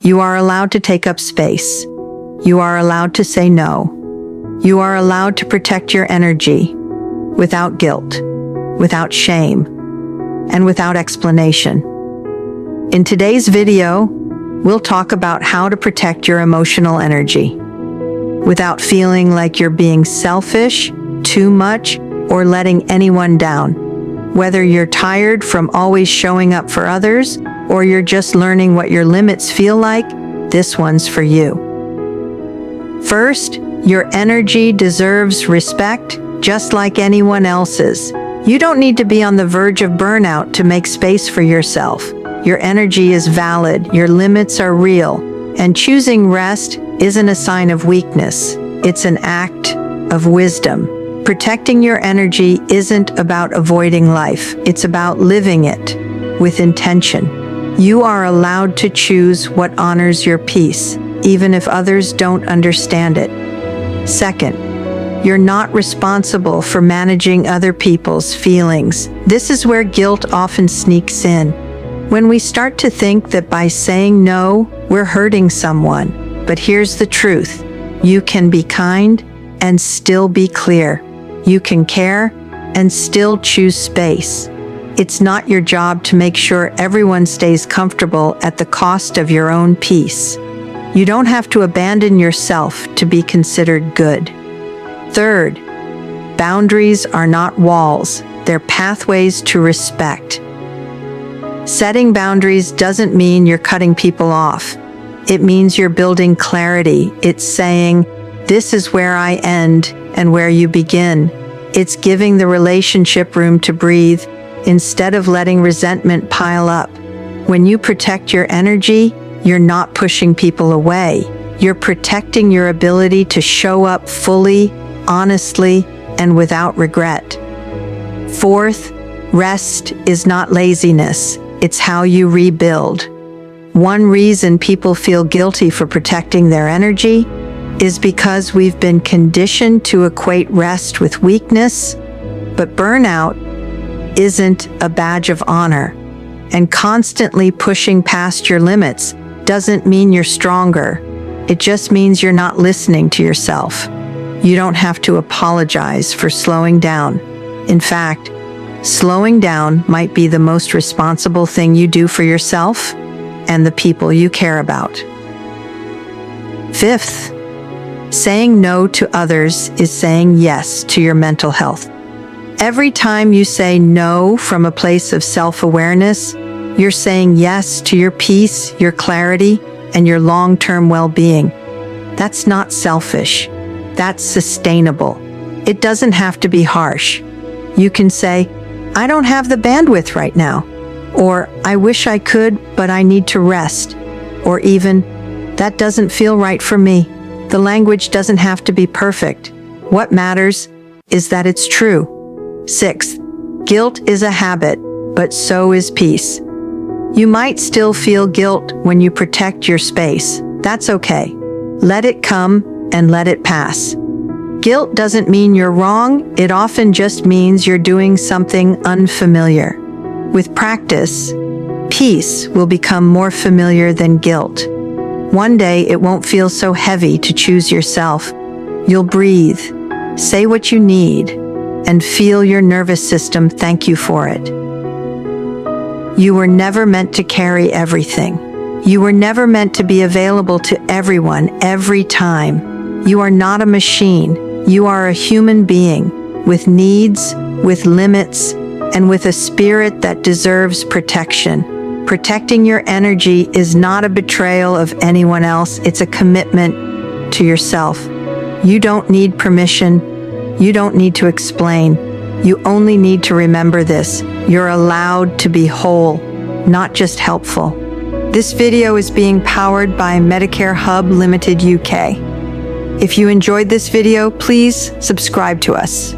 You are allowed to take up space. You are allowed to say no. You are allowed to protect your energy without guilt, without shame, and without explanation. In today's video, we'll talk about how to protect your emotional energy without feeling like you're being selfish, too much, or letting anyone down. Whether you're tired from always showing up for others, or you're just learning what your limits feel like, this one's for you. First, your energy deserves respect, just like anyone else's. You don't need to be on the verge of burnout to make space for yourself. Your energy is valid, your limits are real, and choosing rest isn't a sign of weakness. It's an act of wisdom. Protecting your energy isn't about avoiding life. It's about living it with intention. You are allowed to choose what honors your peace, even if others don't understand it. Second, you're not responsible for managing other people's feelings. This is where guilt often sneaks in. When we start to think that by saying no, we're hurting someone. But here's the truth. You can be kind and still be clear. You can care and still choose space. It's not your job to make sure everyone stays comfortable at the cost of your own peace. You don't have to abandon yourself to be considered good. Third, boundaries are not walls. They're pathways to respect. Setting boundaries doesn't mean you're cutting people off. It means you're building clarity. It's saying, this is where I end and where you begin. It's giving the relationship room to breathe instead of letting resentment pile up. When you protect your energy, you're not pushing people away. You're protecting your ability to show up fully, honestly, and without regret. Fourth, rest is not laziness. It's how you rebuild. One reason people feel guilty for protecting their energy is because we've been conditioned to equate rest with weakness, but burnout isn't a badge of honor, and constantly pushing past your limits doesn't mean you're stronger. It just means you're not listening to yourself. You don't have to apologize for slowing down. In fact, slowing down might be the most responsible thing you do for yourself and the people you care about. Fifth, saying no to others is saying yes to your mental health. Every time you say no from a place of self-awareness, you're saying yes to your peace, your clarity, and your long-term well-being. That's not selfish. That's sustainable. It doesn't have to be harsh. You can say, I don't have the bandwidth right now. Or, I wish I could, but I need to rest. Or even, that doesn't feel right for me. The language doesn't have to be perfect. What matters is that it's true. Sixth, guilt is a habit, but so is peace. You might still feel guilt when you protect your space. That's okay. Let it come and let it pass. Guilt doesn't mean you're wrong. It often just means you're doing something unfamiliar. With practice, peace will become more familiar than guilt. One day, it won't feel so heavy to choose yourself. You'll breathe, say what you need, and feel your nervous system thank you for it. You were never meant to carry everything. You were never meant to be available to everyone every time. You are not a machine. You are a human being with needs, with limits, and with a spirit that deserves protection. Protecting your energy is not a betrayal of anyone else. It's a commitment to yourself. You don't need permission. You don't need to explain. You only need to remember this. You're allowed to be whole, not just helpful. This video is being powered by Medicare Hub Limited UK. If you enjoyed this video, please subscribe to us.